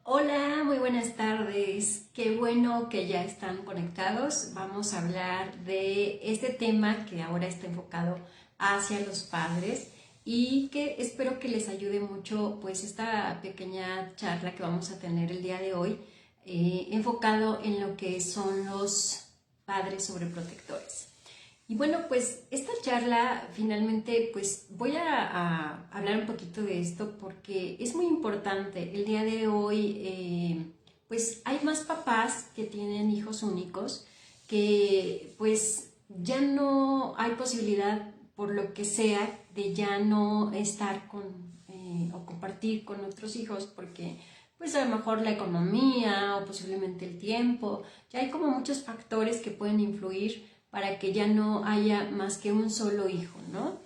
Hola, muy buenas tardes. Qué bueno que ya están conectados. Vamos a hablar de este tema que ahora está enfocado hacia los padres y que espero que les ayude mucho pues esta pequeña charla que vamos a tener el día de hoy enfocado en lo que son los padres sobreprotectores. Y bueno, pues esta charla finalmente, pues voy a hablar un poquito de esto porque es muy importante. El día de hoy, pues hay más papás que tienen hijos únicos que pues ya no hay posibilidad, por lo que sea, de ya no estar con o compartir con otros hijos porque pues a lo mejor la economía o posiblemente el tiempo, ya hay como muchos factores que pueden influir para que ya no haya más que un solo hijo, ¿no?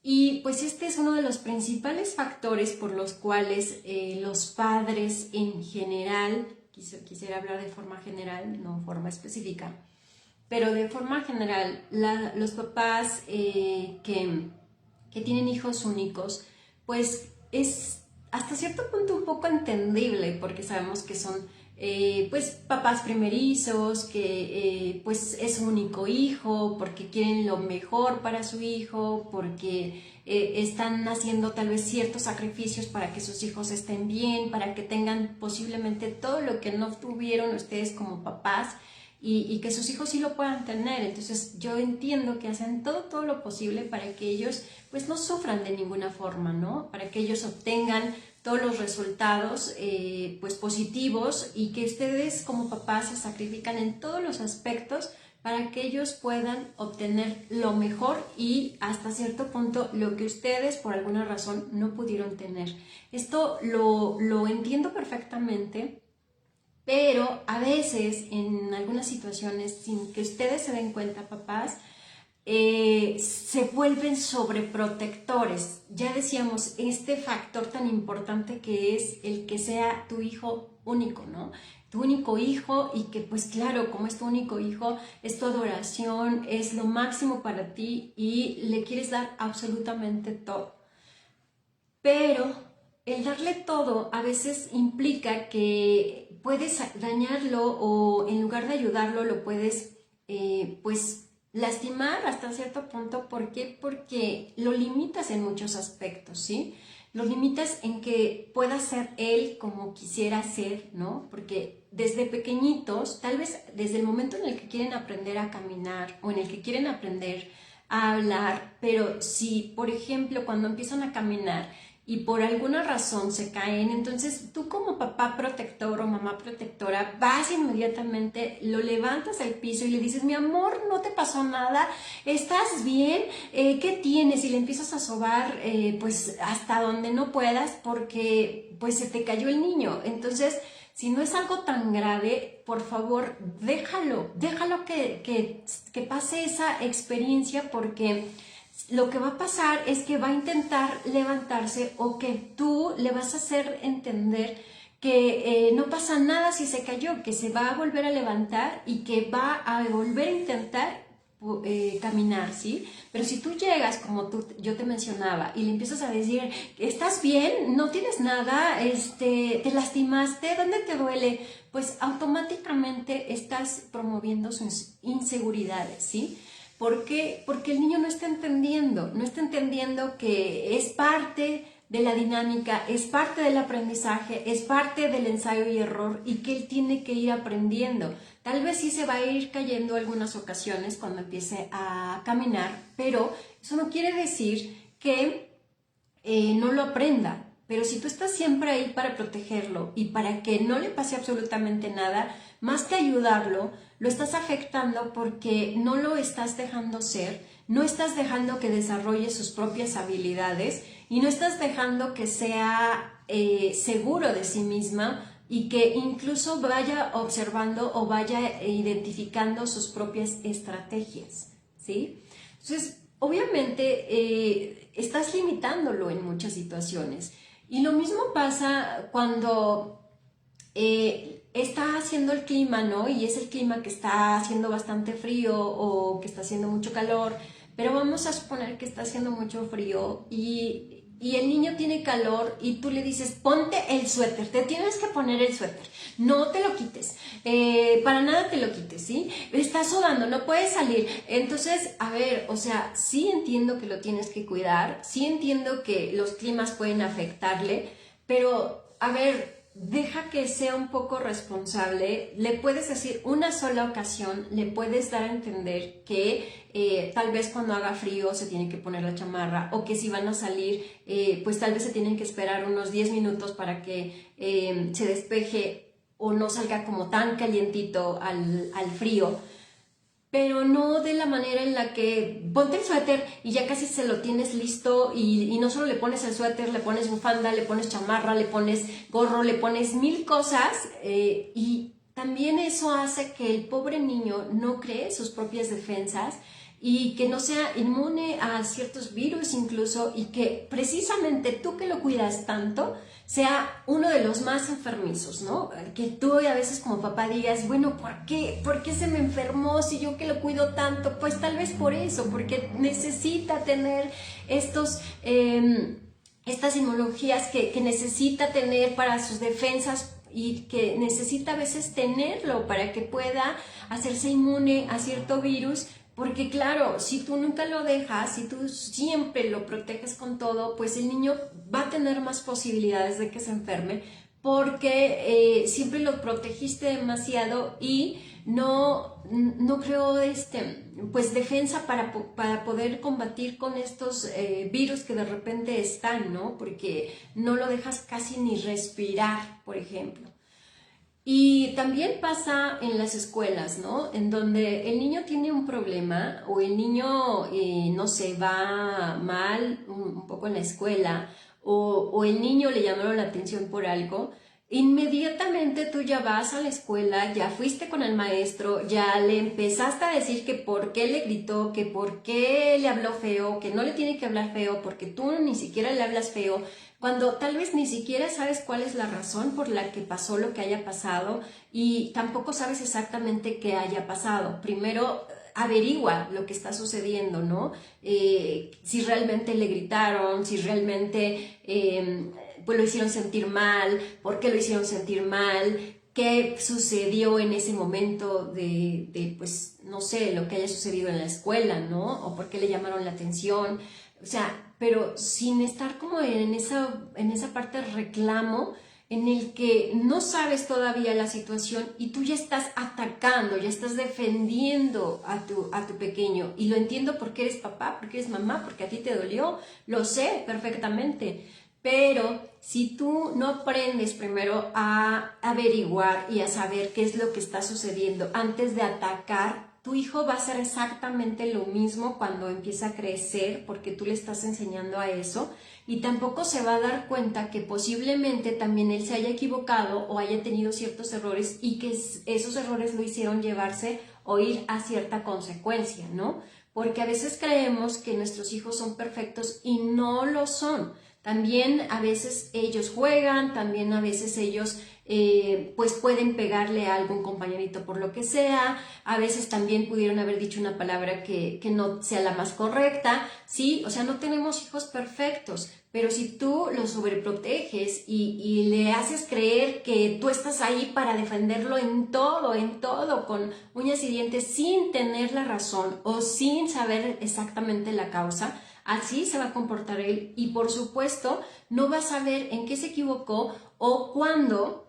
Y pues este es uno de los principales factores por los cuales los padres en general, quisiera hablar de forma general, no forma específica, pero de forma general, los papás que tienen hijos únicos, pues es hasta cierto punto un poco entendible, porque sabemos que son pues papás primerizos, que pues es su único hijo, porque quieren lo mejor para su hijo, porque están haciendo tal vez ciertos sacrificios para que sus hijos estén bien, para que tengan posiblemente todo lo que no tuvieron ustedes como papás y que sus hijos sí lo puedan tener. Entonces yo entiendo que hacen todo lo posible para que ellos pues no sufran de ninguna forma, ¿no? Para que ellos obtengan todos los resultados pues positivos y que ustedes como papás se sacrifican en todos los aspectos para que ellos puedan obtener lo mejor y hasta cierto punto lo que ustedes por alguna razón no pudieron tener. Esto lo entiendo perfectamente, pero a veces en algunas situaciones, sin que ustedes se den cuenta, papás, se vuelven sobreprotectores. Ya decíamos, este factor tan importante que es el que sea tu hijo único, ¿no? Tu único hijo y que pues claro, como es tu único hijo, es tu adoración, es lo máximo para ti y le quieres dar absolutamente todo. Pero el darle todo a veces implica que puedes dañarlo o en lugar de ayudarlo lo puedes pues lastimar hasta cierto punto. ¿Por qué? Porque lo limitas en muchos aspectos, ¿sí? Lo limitas en que pueda ser él como quisiera ser, ¿no? Porque desde pequeñitos, tal vez desde el momento en el que quieren aprender a caminar o en el que quieren aprender a hablar, pero si, por ejemplo, cuando empiezan a caminar y por alguna razón se caen, entonces tú como papá protector o mamá protectora vas inmediatamente, lo levantas al piso y le dices, mi amor, no te pasó nada, estás bien, ¿qué tienes? Y le empiezas a sobar pues hasta donde no puedas porque pues se te cayó el niño. Entonces, si no es algo tan grave, por favor, déjalo que pase esa experiencia, porque lo que va a pasar es que va a intentar levantarse o que tú le vas a hacer entender que no pasa nada si se cayó, que se va a volver a levantar y que va a volver a intentar caminar, ¿sí? Pero si tú llegas, como yo te mencionaba, y le empiezas a decir, ¿estás bien? ¿No tienes nada? ¿Te lastimaste? ¿Dónde te duele? Pues automáticamente estás promoviendo sus inseguridades, ¿sí? ¿Por qué? Porque el niño no está entendiendo que es parte de la dinámica, es parte del aprendizaje, es parte del ensayo y error y que él tiene que ir aprendiendo. Tal vez sí se va a ir cayendo algunas ocasiones cuando empiece a caminar, pero eso no quiere decir que no lo aprenda. Pero si tú estás siempre ahí para protegerlo y para que no le pase absolutamente nada, más que ayudarlo, lo estás afectando porque no lo estás dejando ser, no estás dejando que desarrolle sus propias habilidades y no estás dejando que sea seguro de sí misma y que incluso vaya observando o vaya identificando sus propias estrategias, ¿sí? Entonces, obviamente estás limitándolo en muchas situaciones. Y lo mismo pasa cuando está haciendo el clima, ¿no? Y es el clima que está haciendo bastante frío o que está haciendo mucho calor, pero vamos a suponer que está haciendo mucho frío y y el niño tiene calor y tú le dices, ponte el suéter, te tienes que poner el suéter, no te lo quites, para nada te lo quites, ¿sí? Estás sudando, no puedes salir. Entonces, a ver, o sea, sí entiendo que lo tienes que cuidar, sí entiendo que los climas pueden afectarle, pero, a ver, deja que sea un poco responsable. Le puedes decir una sola ocasión, le puedes dar a entender que tal vez cuando haga frío se tienen que poner la chamarra, o que si van a salir, pues tal vez se tienen que esperar unos 10 minutos para que se despeje o no salga como tan calientito al frío, pero no de la manera en la que ponte el suéter y ya casi se lo tienes listo, y no solo le pones el suéter, le pones bufanda, le pones chamarra, le pones gorro, le pones mil cosas, y también eso hace que el pobre niño no cree sus propias defensas y que no sea inmune a ciertos virus incluso, y que precisamente tú que lo cuidas tanto sea uno de los más enfermizos, ¿no? Que tú a veces como papá digas, bueno, ¿por qué? ¿Por qué se me enfermó si yo que lo cuido tanto? Pues tal vez por eso, porque necesita tener estas inmunologías que necesita tener para sus defensas, y que necesita a veces tenerlo para que pueda hacerse inmune a cierto virus. Porque claro, si tú nunca lo dejas, si tú siempre lo proteges con todo, pues el niño va a tener más posibilidades de que se enferme, porque siempre lo protegiste demasiado y no creó pues defensa para poder combatir con estos virus que de repente están, ¿no? Porque no lo dejas casi ni respirar, por ejemplo. Y también pasa en las escuelas, ¿no? En donde el niño tiene un problema, o el niño, no sé, va mal un poco en la escuela, o el niño le llamaron la atención por algo. Inmediatamente tú ya vas a la escuela, ya fuiste con el maestro, ya le empezaste a decir que por qué le gritó, que por qué le habló feo, que no le tiene que hablar feo, porque tú ni siquiera le hablas feo, cuando tal vez ni siquiera sabes cuál es la razón por la que pasó lo que haya pasado, y tampoco sabes exactamente qué haya pasado. Primero averigua lo que está sucediendo, ¿no? Si realmente le gritaron, si realmente pues lo hicieron sentir mal, por qué lo hicieron sentir mal, qué sucedió en ese momento pues, no sé, lo que haya sucedido en la escuela, ¿no? O por qué le llamaron la atención. O sea, pero sin estar como en esa parte de reclamo, en el que no sabes todavía la situación y tú ya estás atacando, ya estás defendiendo a tu pequeño. Y lo entiendo porque eres papá, porque eres mamá, porque a ti te dolió, lo sé perfectamente. Pero si tú no aprendes primero a averiguar y a saber qué es lo que está sucediendo antes de atacar, tu hijo va a hacer exactamente lo mismo cuando empieza a crecer, porque tú le estás enseñando a eso, y tampoco se va a dar cuenta que posiblemente también él se haya equivocado o haya tenido ciertos errores, y que esos errores lo hicieron llevarse o ir a cierta consecuencia, ¿no? Porque a veces creemos que nuestros hijos son perfectos y no lo son. También a veces ellos juegan, también a veces ellos pues pueden pegarle a algún compañerito por lo que sea, a veces también pudieron haber dicho una palabra que no sea la más correcta, ¿sí? O sea, no tenemos hijos perfectos, pero si tú los sobreproteges y le haces creer que tú estás ahí para defenderlo en todo, con uñas y dientes, sin tener la razón o sin saber exactamente la causa, así se va a comportar él, y por supuesto no va a saber en qué se equivocó o cuándo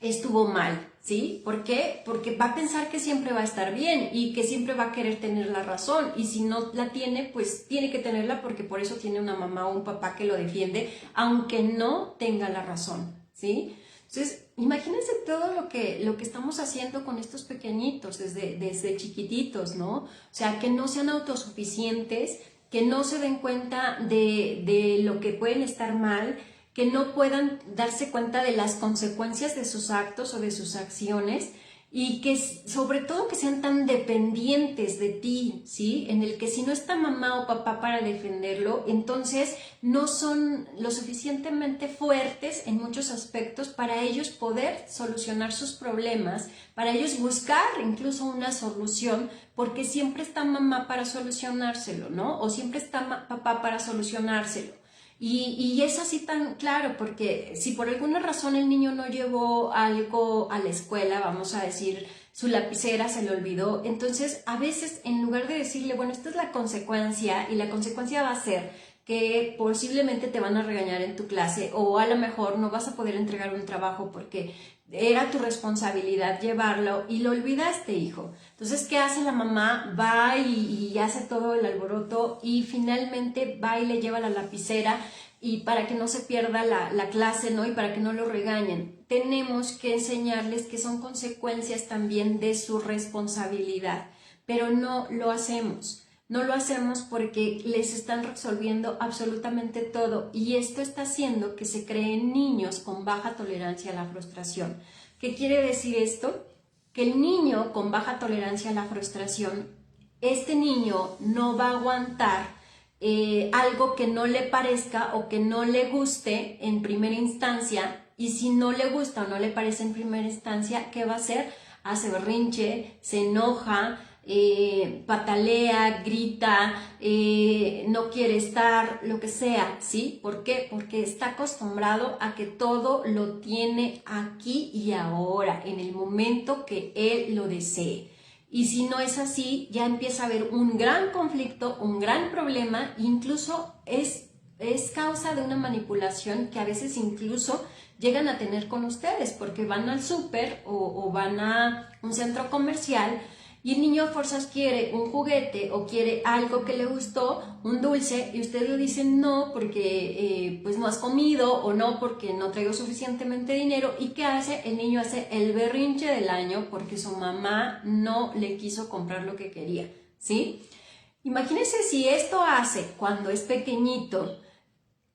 estuvo mal, ¿sí? ¿Por qué? Porque va a pensar que siempre va a estar bien y que siempre va a querer tener la razón, y si no la tiene, pues tiene que tenerla, porque por eso tiene una mamá o un papá que lo defiende, aunque no tenga la razón, ¿sí? Entonces, imagínense todo lo que estamos haciendo con estos pequeñitos desde chiquititos, ¿no? O sea, que no sean autosuficientes, que no se den cuenta de lo que pueden estar mal, que no puedan darse cuenta de las consecuencias de sus actos o de sus acciones, y que sobre todo que sean tan dependientes de ti, ¿sí? En el que si no está mamá o papá para defenderlo, entonces no son lo suficientemente fuertes en muchos aspectos para ellos poder solucionar sus problemas, para ellos buscar incluso una solución, porque siempre está mamá para solucionárselo, ¿no? O siempre está papá para solucionárselo. Y es así tan claro, porque si por alguna razón el niño no llevó algo a la escuela, vamos a decir, su lapicera se le olvidó, entonces a veces en lugar de decirle, bueno, esta es la consecuencia y la consecuencia va a ser que posiblemente te van a regañar en tu clase o a lo mejor no vas a poder entregar un trabajo porque era tu responsabilidad llevarlo y lo olvidaste, hijo. Entonces, ¿qué hace la mamá? Va y hace todo el alboroto y finalmente va y le lleva la lapicera y para que no se pierda la clase, ¿no? Y para que no lo regañen. Tenemos que enseñarles que son consecuencias también de su responsabilidad, pero no lo hacemos. No lo hacemos porque les están resolviendo absolutamente todo y esto está haciendo que se creen niños con baja tolerancia a la frustración. ¿Qué quiere decir esto? Que el niño con baja tolerancia a la frustración, este niño no va a aguantar algo que no le parezca o que no le guste en primera instancia, y si no le gusta o no le parece en primera instancia, ¿qué va a hacer? Hace berrinche, se enoja, patalea, grita, no quiere estar, lo que sea, ¿sí? ¿Por qué? Porque está acostumbrado a que todo lo tiene aquí y ahora, en el momento que él lo desee. Y si no es así, ya empieza a haber un gran conflicto, un gran problema, incluso es causa de una manipulación que a veces incluso llegan a tener con ustedes, porque van al súper o van a un centro comercial y el niño a fuerzas quiere un juguete o quiere algo que le gustó, un dulce, y usted le dice no porque pues no has comido o no porque no traigo suficientemente dinero. ¿Y qué hace? El niño hace el berrinche del año porque su mamá no le quiso comprar lo que quería, ¿sí? Imagínense si esto hace cuando es pequeñito.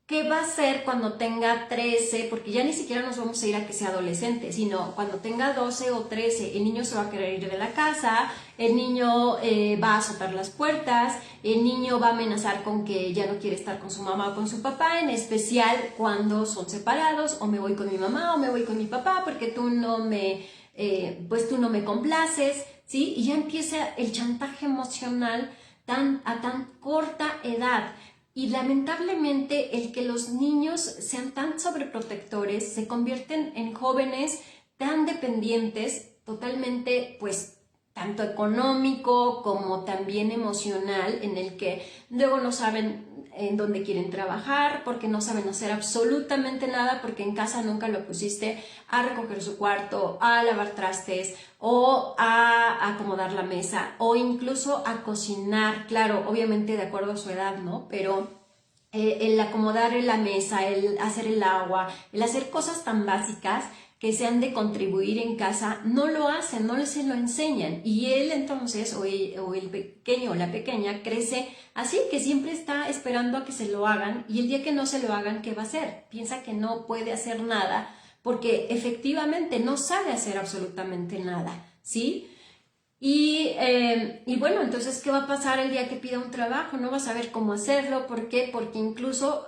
¿Qué va a hacer cuando tenga 13? Porque ya ni siquiera nos vamos a ir a que sea adolescente, sino cuando tenga 12 o 13, el niño se va a querer ir de la casa, el niño va a azotar las puertas, el niño va a amenazar con que ya no quiere estar con su mamá o con su papá, en especial cuando son separados, o me voy con mi mamá o me voy con mi papá porque tú no me complaces, ¿sí? Y ya empieza el chantaje emocional a tan corta edad. Y lamentablemente el que los niños sean tan sobreprotectores se convierten en jóvenes tan dependientes, totalmente pues tanto económico como también emocional, en el que luego no saben en dónde quieren trabajar, porque no saben hacer absolutamente nada, porque en casa nunca lo pusiste a recoger su cuarto, a lavar trastes o a acomodar la mesa o incluso a cocinar, claro, obviamente de acuerdo a su edad, ¿no? Pero el acomodar la mesa, el hacer el agua, el hacer cosas tan básicas que sean de contribuir en casa, no lo hacen, no les lo enseñan. Y él entonces, o el pequeño o la pequeña, crece así, que siempre está esperando a que se lo hagan, y el día que no se lo hagan, ¿qué va a hacer? Piensa que no puede hacer nada, porque efectivamente no sabe hacer absolutamente nada, ¿sí? Y bueno, entonces, ¿qué va a pasar el día que pida un trabajo? No vas a saber cómo hacerlo. ¿Por qué? Porque incluso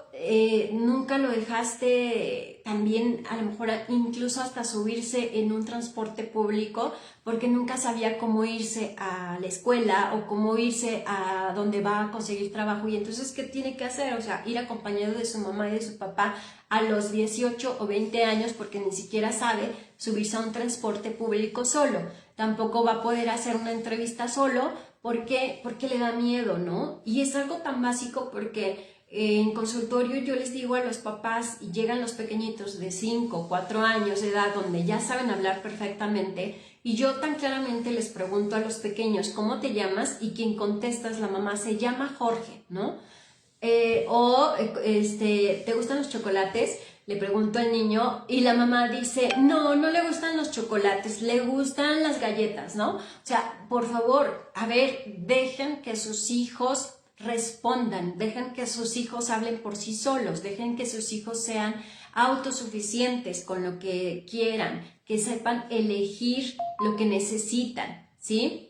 nunca lo dejaste también, a lo mejor incluso hasta subirse en un transporte público, porque nunca sabía cómo irse a la escuela o cómo irse a donde va a conseguir trabajo. Y entonces, ¿qué tiene que hacer? O sea, ir acompañado de su mamá y de su papá a los 18 o 20 años, porque ni siquiera sabe subirse a un transporte público solo. Tampoco va a poder hacer una entrevista solo porque le da miedo, ¿no? Y es algo tan básico porque en consultorio yo les digo a los papás, y llegan los pequeñitos de 5 o 4 años de edad donde ya saben hablar perfectamente, y yo tan claramente les pregunto a los pequeños, ¿cómo te llamas? Y quien contesta es la mamá, se llama Jorge, ¿no? ¿Te gustan los chocolates? Le pregunto al niño y la mamá dice, no, no le gustan los chocolates, le gustan las galletas, ¿no? O sea, por favor, a ver, dejen que sus hijos respondan, dejen que sus hijos hablen por sí solos, dejen que sus hijos sean autosuficientes con lo que quieran, que sepan elegir lo que necesitan, ¿sí?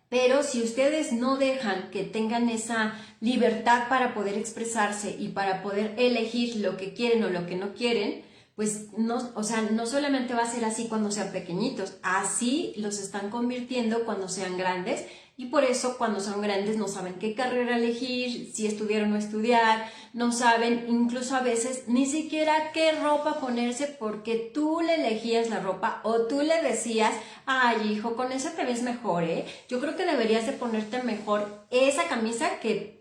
Pero si ustedes no dejan que tengan esa libertad para poder expresarse y para poder elegir lo que quieren o lo que no quieren, pues no, o sea, no solamente va a ser así cuando sean pequeñitos, así los están convirtiendo cuando sean grandes, y por eso cuando son grandes no saben qué carrera elegir, si estudiar o no estudiar, no saben incluso a veces ni siquiera qué ropa ponerse porque tú le elegías la ropa o tú le decías, ay hijo, con esa te ves mejor, yo creo que deberías de ponerte mejor esa camisa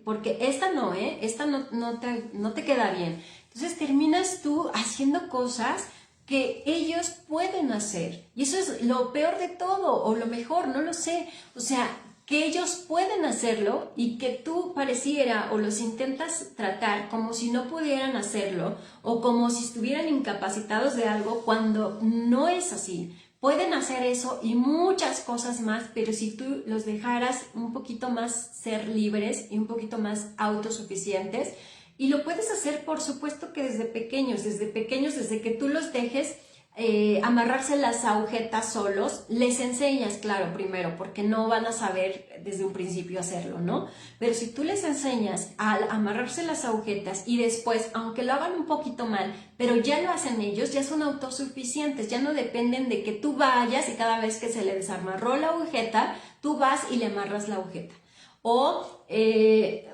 porque esta no, esta no te queda bien. Entonces terminas tú haciendo cosas que ellos pueden hacer. Y eso es lo peor de todo, o lo mejor, no lo sé. O sea, que ellos pueden hacerlo y que tú pareciera o los intentas tratar como si no pudieran hacerlo o como si estuvieran incapacitados de algo cuando no es así. Pueden hacer eso y muchas cosas más, pero si tú los dejaras un poquito más ser libres y un poquito más autosuficientes, y lo puedes hacer, por supuesto que desde pequeños, desde que tú los dejes amarrarse las agujetas solos, les enseñas, claro, primero, porque no van a saber desde un principio hacerlo, ¿no? Pero si tú les enseñas a amarrarse las agujetas y después, aunque lo hagan un poquito mal, pero ya lo hacen ellos, ya son autosuficientes, ya no dependen de que tú vayas y cada vez que se le desamarró la agujeta, tú vas y le amarras la agujeta. O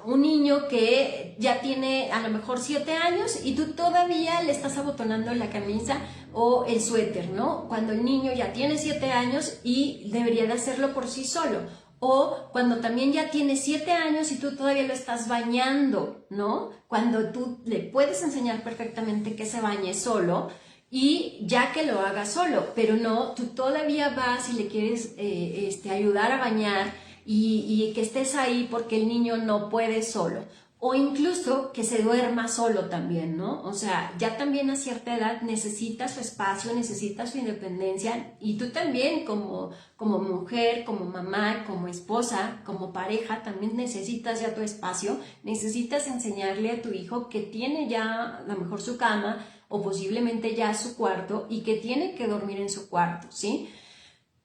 un niño que ya tiene a lo mejor 7 años y tú todavía le estás abotonando la camisa o el suéter, ¿no? Cuando el niño ya tiene 7 años y debería de hacerlo por sí solo. O cuando también ya tiene 7 años y tú todavía lo estás bañando, ¿no? Cuando tú le puedes enseñar perfectamente que se bañe solo y ya que lo haga solo, pero no, tú todavía vas y le quieres ayudar a bañar y que estés ahí porque el niño no puede solo. O incluso que se duerma solo también, ¿no? O sea, ya también a cierta edad necesita su espacio, necesita su independencia y tú también como mujer, como mamá, como esposa, como pareja, también necesitas ya tu espacio, necesitas enseñarle a tu hijo que tiene ya a lo mejor su cama o posiblemente ya su cuarto y que tiene que dormir en su cuarto, ¿sí?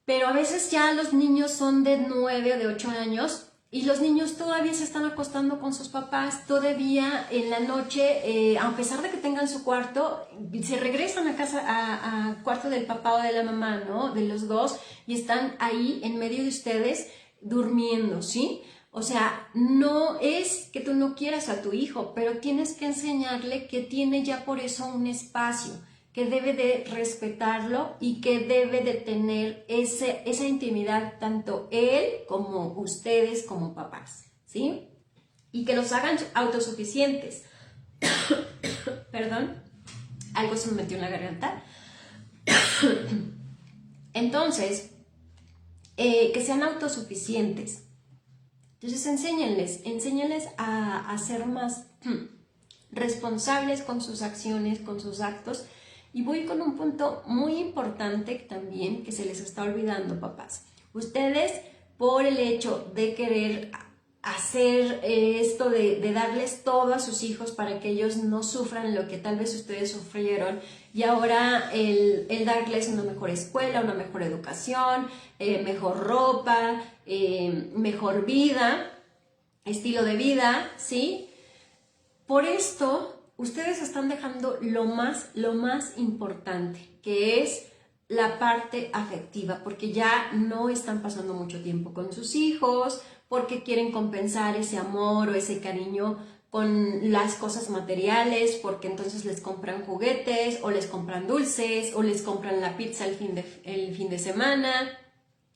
Pero a veces ya los niños son de 9 o de 8 años y los niños todavía se están acostando con sus papás, todavía en la noche, a pesar de que tengan su cuarto, se regresan a casa, a cuarto del papá o de la mamá, ¿no? De los dos, y están ahí en medio de ustedes durmiendo, ¿sí? O sea, no es que tú no quieras a tu hijo, pero tienes que enseñarle que tiene ya por eso un espacio, que debe de respetarlo y que debe de tener esa intimidad tanto él como ustedes como papás, ¿sí? Y que los hagan autosuficientes. Perdón, algo se me metió en la garganta. Entonces, que sean autosuficientes. Entonces, enséñenles a ser más responsables con sus acciones, con sus actos. Y voy con un punto muy importante también que se les está olvidando, papás. Ustedes, por el hecho de querer hacer esto de darles todo a sus hijos para que ellos no sufran lo que tal vez ustedes sufrieron, y ahora el darles una mejor escuela, una mejor educación, mejor ropa, mejor vida, estilo de vida, ¿sí? Por esto, ustedes están dejando lo más importante, que es la parte afectiva, porque ya no están pasando mucho tiempo con sus hijos, porque quieren compensar ese amor o ese cariño con las cosas materiales, porque entonces les compran juguetes, o les compran dulces, o les compran la pizza el fin de semana,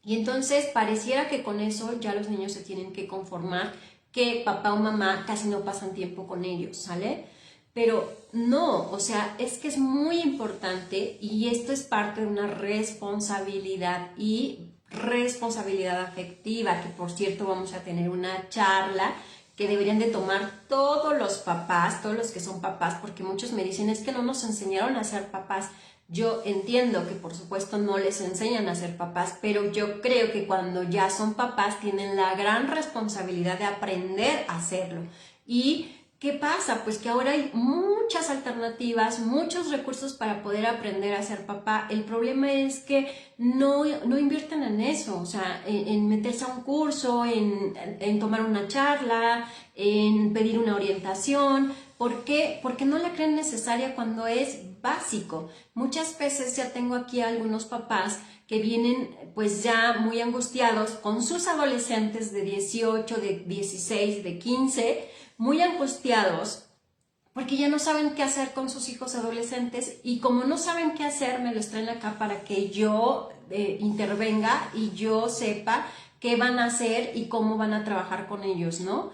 y entonces pareciera que con eso ya los niños se tienen que conformar, que papá o mamá casi no pasan tiempo con ellos, ¿sale? Pero no, o sea, es que es muy importante y esto es parte de una responsabilidad y responsabilidad afectiva, que por cierto vamos a tener una charla que deberían de tomar todos los papás, todos los que son papás, porque muchos me dicen, es que no nos enseñaron a ser papás. Yo entiendo que por supuesto no les enseñan a ser papás, pero yo creo que cuando ya son papás tienen la gran responsabilidad de aprender a hacerlo. ¿Y qué pasa? Pues que ahora hay muchas alternativas, muchos recursos para poder aprender a ser papá. El problema es que no invierten en eso, o sea, en meterse a un curso, en tomar una charla, en pedir una orientación. ¿Por qué? Porque no la creen necesaria cuando es básico. Muchas veces ya tengo aquí a algunos papás que vienen pues ya muy angustiados con sus adolescentes de 18, de 16, de 15, muy angustiados porque ya no saben qué hacer con sus hijos adolescentes, y como no saben qué hacer, me los traen acá para que yo intervenga y yo sepa qué van a hacer y cómo van a trabajar con ellos, ¿no?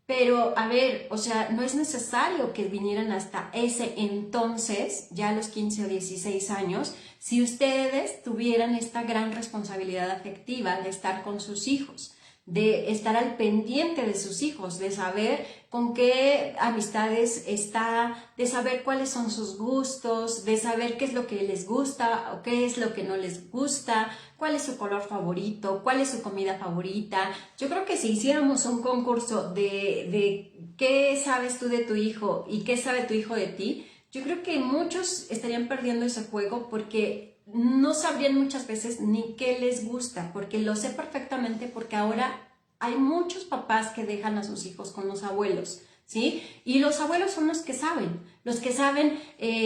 Pero, a ver, o sea, no es necesario que vinieran hasta ese entonces, ya a los 15 o 16 años, si ustedes tuvieran esta gran responsabilidad afectiva de estar con sus hijos, de estar al pendiente de sus hijos, de saber con qué amistades está, de saber cuáles son sus gustos, de saber qué es lo que les gusta o qué es lo que no les gusta, cuál es su color favorito, cuál es su comida favorita. Yo creo que si hiciéramos un concurso de qué sabes tú de tu hijo y qué sabe tu hijo de ti, yo creo que muchos estarían perdiendo ese juego porque no sabrían muchas veces ni qué les gusta, porque lo sé perfectamente, porque ahora hay muchos papás que dejan a sus hijos con los abuelos, ¿sí? Y los abuelos son los que saben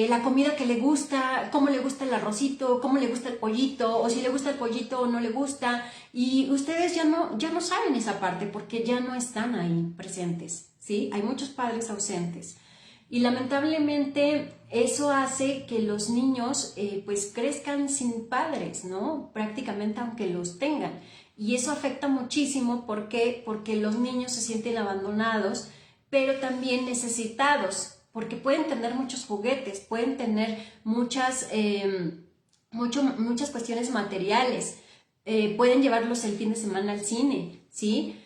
la comida que le gusta, cómo le gusta el arrocito, cómo le gusta el pollito, o si le gusta el pollito o no le gusta, y ustedes ya no saben esa parte porque ya no están ahí presentes, ¿sí? Hay muchos padres ausentes. Y lamentablemente eso hace que los niños pues crezcan sin padres, ¿no? Prácticamente aunque los tengan. Y eso afecta muchísimo, ¿por qué? Porque los niños se sienten abandonados, pero también necesitados, porque pueden tener muchos juguetes, pueden tener muchas cuestiones materiales, pueden llevarlos el fin de semana al cine, ¿sí?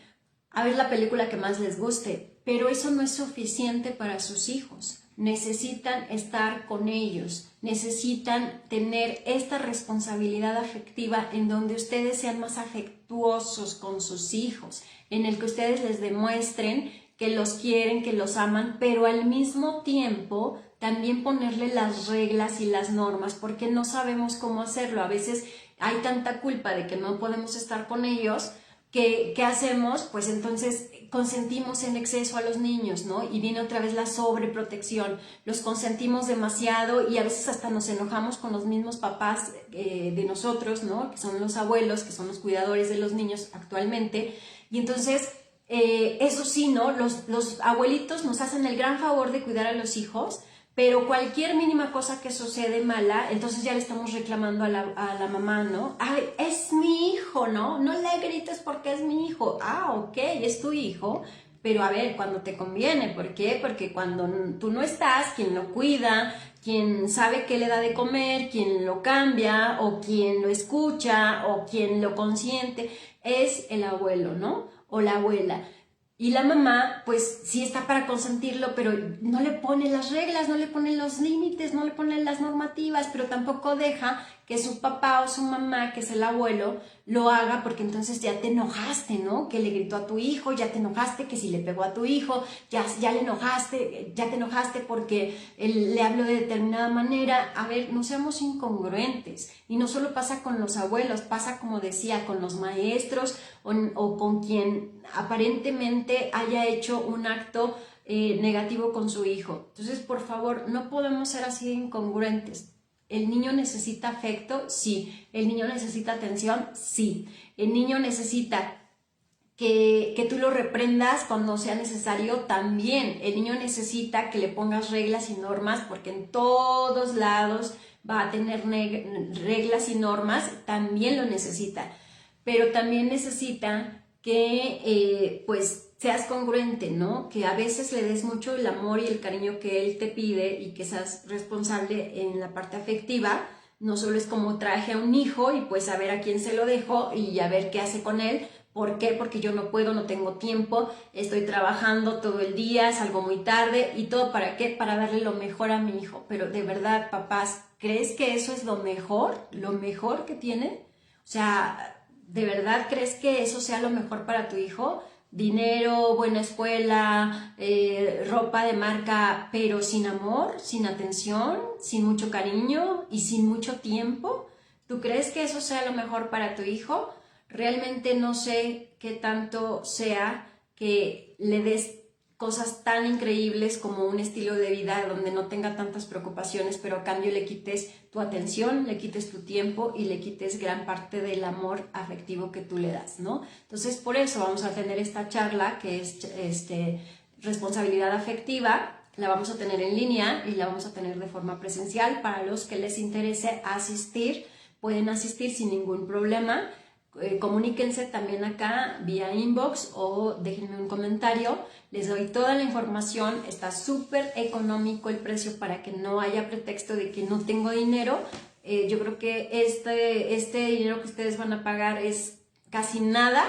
A ver la película que más les guste, pero eso no es suficiente para sus hijos. Necesitan estar con ellos, necesitan tener esta responsabilidad afectiva en donde ustedes sean más afectuosos con sus hijos, en el que ustedes les demuestren que los quieren, que los aman, pero al mismo tiempo también ponerle las reglas y las normas, porque no sabemos cómo hacerlo. A veces hay tanta culpa de que no podemos estar con ellos. ¿Qué hacemos? Pues entonces consentimos en exceso a los niños, ¿no? Y viene otra vez la sobreprotección. Los consentimos demasiado y a veces hasta nos enojamos con los mismos papás de nosotros, ¿no? Que son los abuelos, que son los cuidadores de los niños actualmente. Y entonces, eso sí, ¿no? Los abuelitos nos hacen el gran favor de cuidar a los hijos, pero cualquier mínima cosa que sucede mala, entonces ya le estamos reclamando a la mamá, ¿no? Ay, es mi hijo, ¿no? No le grites porque es mi hijo. Ah, ok, es tu hijo, pero a ver, cuando te conviene. ¿Por qué? Porque cuando tú no estás, quien lo cuida, quien sabe qué le da de comer, quien lo cambia, o quien lo escucha, o quien lo consiente, es el abuelo, ¿no? O la abuela. Y la mamá, pues sí está para consentirlo, pero no le pone las reglas, no le pone los límites, no le pone las normativas, pero tampoco deja que su papá o su mamá, que es el abuelo, lo haga, porque entonces ya te enojaste, ¿no? Que le gritó a tu hijo, ya te enojaste, que si le pegó a tu hijo, ya le enojaste, ya te enojaste porque él le habló de determinada manera. A ver, no seamos incongruentes. Y no solo pasa con los abuelos, pasa, como decía, con los maestros o con quien aparentemente haya hecho un acto negativo con su hijo. Entonces, por favor, no podemos ser así de incongruentes. ¿El niño necesita afecto? Sí. ¿El niño necesita atención? Sí. ¿El niño necesita que tú lo reprendas cuando sea necesario? También. El niño necesita que le pongas reglas y normas, porque en todos lados va a tener reglas y normas, también lo necesita. Pero también necesita que pues seas congruente, ¿no? Que a veces le des mucho el amor y el cariño que él te pide y que seas responsable en la parte afectiva. No solo es como traje a un hijo y pues a ver a quién se lo dejo y a ver qué hace con él. ¿Por qué? Porque yo no puedo, no tengo tiempo, estoy trabajando todo el día, salgo muy tarde y todo. ¿Para qué? Para darle lo mejor a mi hijo. Pero de verdad, papás, ¿crees que eso es lo mejor que tiene? O sea, ¿de verdad crees que eso sea lo mejor para tu hijo? Dinero, buena escuela, ropa de marca, pero sin amor, sin atención, sin mucho cariño y sin mucho tiempo. ¿Tú crees que eso sea lo mejor para tu hijo? Realmente no sé qué tanto sea que le des cosas tan increíbles como un estilo de vida donde no tenga tantas preocupaciones, pero a cambio le quites tu atención, le quites tu tiempo y le quites gran parte del amor afectivo que tú le das, ¿no? Entonces, por eso vamos a tener esta charla que es responsabilidad afectiva. La vamos a tener en línea y la vamos a tener de forma presencial. Para los que les interese asistir, pueden asistir sin ningún problema. Comuníquense también acá vía inbox o déjenme un comentario. Les doy toda la información. Está súper económico el precio para que no haya pretexto de que no tengo dinero. Yo creo que este dinero que ustedes van a pagar es casi nada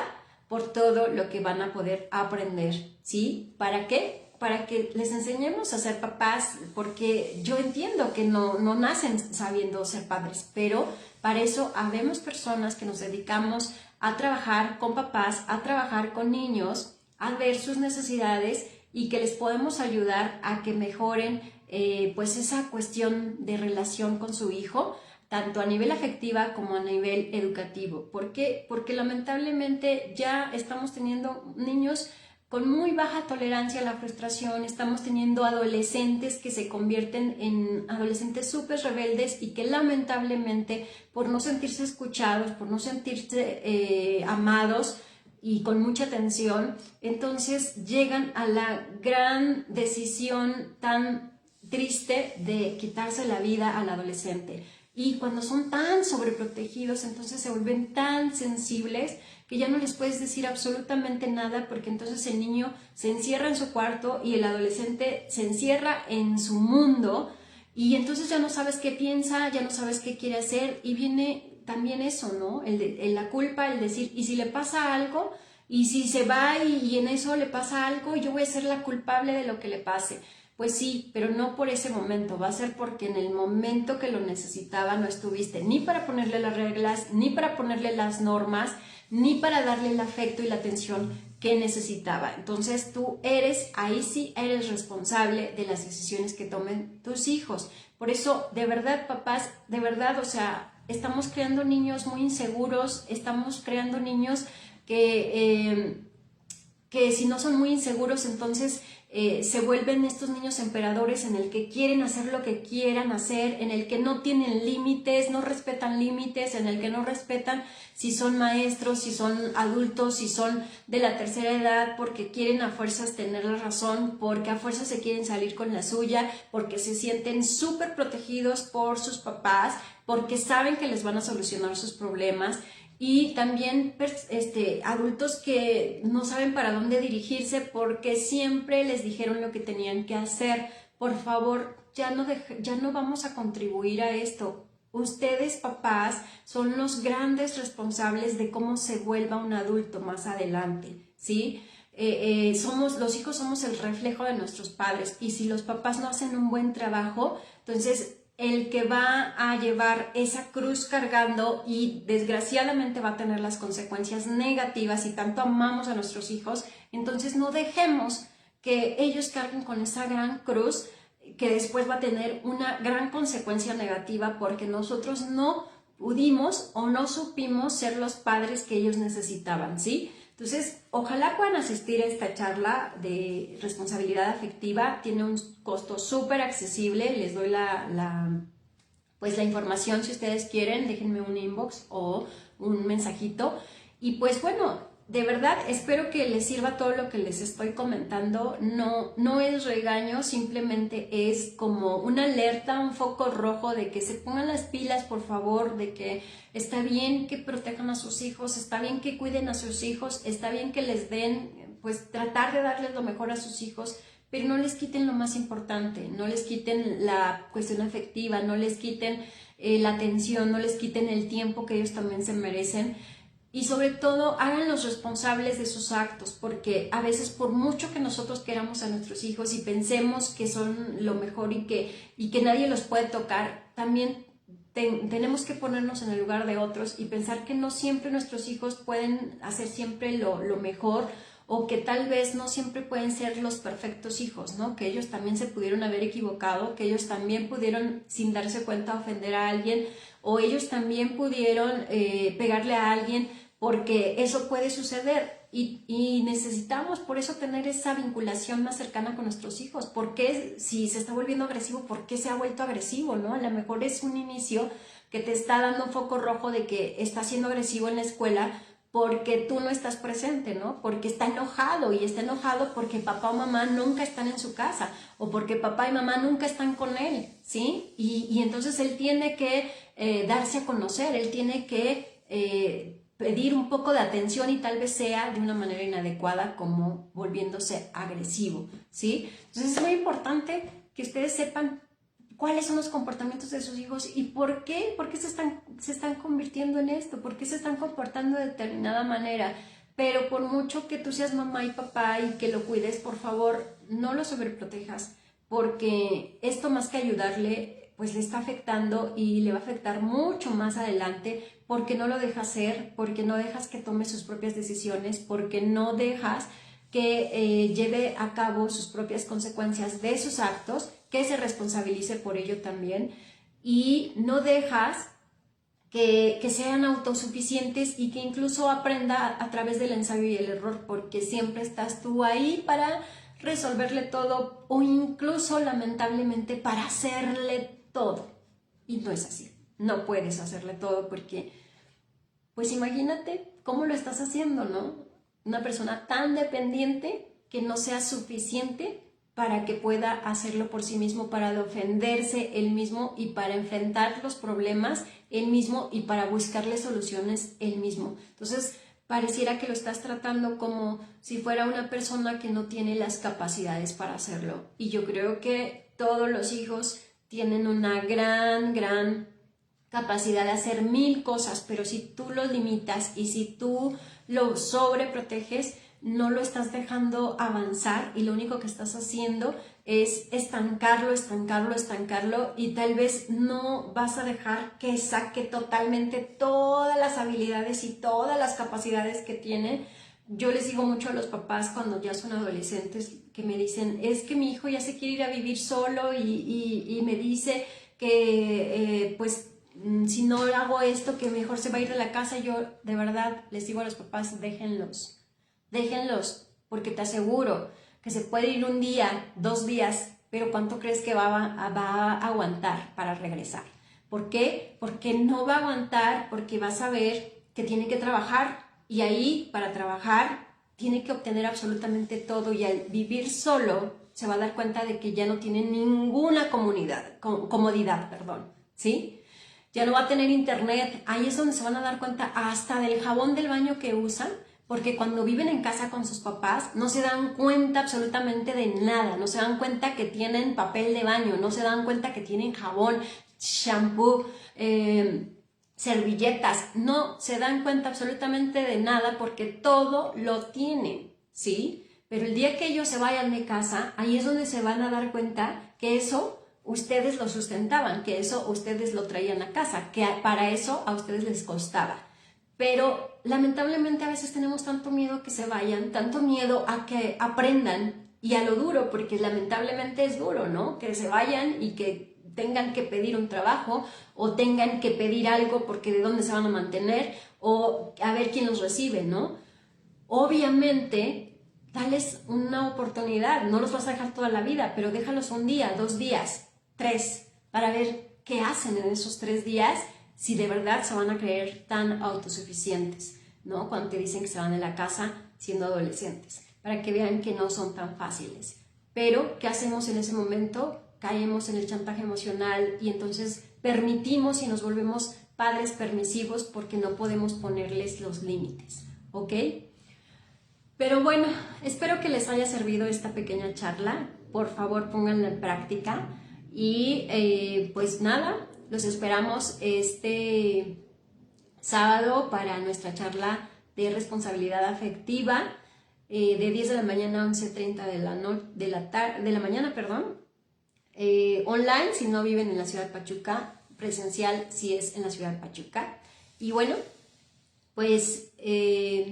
por todo lo que van a poder aprender, ¿sí? ¿Para qué? Para que les enseñemos a ser papás, porque yo entiendo que no nacen sabiendo ser padres, pero para eso habemos personas que nos dedicamos a trabajar con papás, a trabajar con niños, a ver sus necesidades y que les podemos ayudar a que mejoren pues esa cuestión de relación con su hijo, tanto a nivel afectiva como a nivel educativo. ¿Por qué? Porque lamentablemente ya estamos teniendo niños con muy baja tolerancia a la frustración, estamos teniendo adolescentes que se convierten en adolescentes súper rebeldes y que lamentablemente por no sentirse escuchados, por no sentirse amados y con mucha atención, entonces llegan a la gran decisión tan triste de quitarse la vida al adolescente. Y cuando son tan sobreprotegidos, entonces se vuelven tan sensibles que ya no les puedes decir absolutamente nada, porque entonces el niño se encierra en su cuarto y el adolescente se encierra en su mundo y entonces ya no sabes qué piensa, ya no sabes qué quiere hacer y viene también eso, ¿no? La culpa, el decir, ¿y si le pasa algo? ¿Y si se va y en eso le pasa algo? Yo voy a ser la culpable de lo que le pase. Pues sí, pero no por ese momento, va a ser porque en el momento que lo necesitaba no estuviste ni para ponerle las reglas, ni para ponerle las normas, ni para darle el afecto y la atención que necesitaba. Entonces tú ahí sí eres responsable de las decisiones que tomen tus hijos. Por eso, de verdad, papás, de verdad, o sea, estamos creando niños muy inseguros, estamos creando niños que si no son muy inseguros, entonces se vuelven estos niños emperadores en el que quieren hacer lo que quieran hacer, en el que no tienen límites, no respetan límites, en el que no respetan si son maestros, si son adultos, si son de la tercera edad, porque quieren a fuerzas tener la razón, porque a fuerzas se quieren salir con la suya, porque se sienten súper protegidos por sus papás, porque saben que les van a solucionar sus problemas. Y también adultos que no saben para dónde dirigirse porque siempre les dijeron lo que tenían que hacer. Por favor, ya no vamos a contribuir a esto. Ustedes, papás, son los grandes responsables de cómo se vuelva un adulto más adelante, ¿sí? Los hijos somos el reflejo de nuestros padres y si los papás no hacen un buen trabajo, entonces el que va a llevar esa cruz cargando y desgraciadamente va a tener las consecuencias negativas y tanto amamos a nuestros hijos, entonces no dejemos que ellos carguen con esa gran cruz que después va a tener una gran consecuencia negativa porque nosotros no pudimos o no supimos ser los padres que ellos necesitaban, ¿sí? Entonces, ojalá puedan asistir a esta charla de responsabilidad afectiva. Tiene un costo súper accesible. Les doy pues la información si ustedes quieren. Déjenme un inbox o un mensajito. Y pues bueno, de verdad espero que les sirva todo lo que les estoy comentando. No es regaño, simplemente es como una alerta, un foco rojo de que se pongan las pilas, por favor, de que está bien que protejan a sus hijos, está bien que cuiden a sus hijos, está bien que les den, pues tratar de darles lo mejor a sus hijos, pero no les quiten lo más importante, no les quiten la cuestión afectiva, no les quiten la atención, no les quiten el tiempo que ellos también se merecen. Y sobre todo, háganlos responsables de sus actos, porque a veces por mucho que nosotros queramos a nuestros hijos y pensemos que son lo mejor y que nadie los puede tocar, también tenemos que ponernos en el lugar de otros y pensar que no siempre nuestros hijos pueden hacer siempre lo mejor o que tal vez no siempre pueden ser los perfectos hijos, ¿no? Que ellos también se pudieron haber equivocado, que ellos también pudieron sin darse cuenta ofender a alguien o ellos también pudieron pegarle a alguien, porque eso puede suceder. y necesitamos por eso tener esa vinculación más cercana con nuestros hijos. ¿Por qué si se está volviendo agresivo, por qué se ha vuelto agresivo, no? A lo mejor es un inicio que te está dando un foco rojo de que está siendo agresivo en la escuela porque tú no estás presente, ¿no? Porque está enojado y está enojado porque papá o mamá nunca están en su casa o porque papá y mamá nunca están con él, ¿sí? Y entonces él tiene que darse a conocer, él tiene que pedir un poco de atención y tal vez sea de una manera inadecuada como volviéndose agresivo, ¿sí? Entonces es muy importante que ustedes sepan cuáles son los comportamientos de sus hijos y por qué se están convirtiendo en esto, por qué se están comportando de determinada manera. Pero por mucho que tú seas mamá y papá y que lo cuides, por favor, no lo sobreprotejas, porque esto más que ayudarle, pues le está afectando y le va a afectar mucho más adelante porque no lo dejas ser, porque no dejas que tome sus propias decisiones, porque no dejas que lleve a cabo sus propias consecuencias de sus actos, que se responsabilice por ello también y no dejas que sean autosuficientes y que incluso aprenda a través del ensayo y el error, porque siempre estás tú ahí para resolverle todo o incluso lamentablemente para hacerle todo. Y no es así, no puedes hacerle todo porque, pues imagínate cómo lo estás haciendo, ¿no? Una persona tan dependiente que no sea suficiente para que pueda hacerlo por sí mismo, para defenderse él mismo y para enfrentar los problemas él mismo y para buscarle soluciones él mismo. Entonces, pareciera que lo estás tratando como si fuera una persona que no tiene las capacidades para hacerlo. Y yo creo que todos los hijos tienen una gran capacidad de hacer 1000 cosas, pero si tú los limitas y si tú lo sobreproteges, no lo estás dejando avanzar y lo único que estás haciendo es estancarlo y tal vez no vas a dejar que saque totalmente todas las habilidades y todas las capacidades que tiene. Yo les digo mucho a los papás cuando ya son adolescentes que me dicen, es que mi hijo ya se quiere ir a vivir solo y me dice que pues si no hago esto que mejor se va a ir de la casa. Yo de verdad les digo a los papás, déjenlos, porque te aseguro que se puede ir un día, 2 días, pero ¿cuánto crees que va a aguantar para regresar? ¿Por qué? Porque no va a aguantar, porque va a saber que tiene que trabajar y ahí para trabajar tiene que obtener absolutamente todo y al vivir solo se va a dar cuenta de que ya no tiene ninguna comodidad, ¿sí? Ya no va a tener internet, ahí es donde se van a dar cuenta hasta del jabón del baño que usan, porque cuando viven en casa con sus papás no se dan cuenta absolutamente de nada, no se dan cuenta que tienen papel de baño, no se dan cuenta que tienen jabón, shampoo, servilletas, no se dan cuenta absolutamente de nada porque todo lo tienen, ¿sí? Pero el día que ellos se vayan de casa, ahí es donde se van a dar cuenta que eso ustedes lo sustentaban, que eso ustedes lo traían a casa, que para eso a ustedes les costaba. Pero lamentablemente a veces tenemos tanto miedo a que se vayan, tanto miedo a que aprendan y a lo duro, porque lamentablemente es duro, ¿no? Que se vayan y que tengan que pedir un trabajo o tengan que pedir algo porque de dónde se van a mantener o a ver quién los recibe, ¿no? Obviamente, dales una oportunidad, no los vas a dejar toda la vida, pero déjalos un día, 2 días, 3, para ver qué hacen en esos 3 días, si de verdad se van a creer tan autosuficientes, ¿no? Cuando te dicen que se van de la casa siendo adolescentes, para que vean que no son tan fáciles. Pero, ¿qué hacemos en ese momento? Caemos en el chantaje emocional y entonces permitimos y nos volvemos padres permisivos porque no podemos ponerles los límites, ¿ok? Pero bueno, espero que les haya servido esta pequeña charla. Por favor, pónganla en práctica. Y pues nada, los esperamos este sábado para nuestra charla de responsabilidad afectiva de 10 de la mañana a 11:30 de la mañana, online si no viven en la ciudad de Pachuca, presencial si es en la ciudad de Pachuca. Y bueno, pues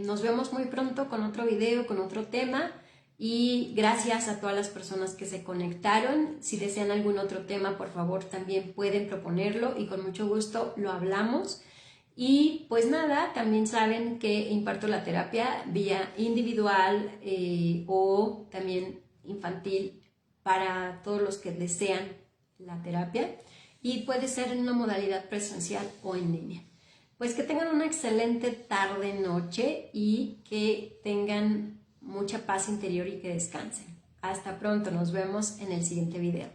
nos vemos muy pronto con otro video, con otro tema y gracias a todas las personas que se conectaron. Si desean algún otro tema, por favor también pueden proponerlo y con mucho gusto lo hablamos. Y pues nada, también saben que imparto la terapia vía individual o también infantil para todos los que desean la terapia y puede ser en una modalidad presencial o en línea. Pues que tengan una excelente tarde, noche y que tengan mucha paz interior y que descansen. Hasta pronto, nos vemos en el siguiente video.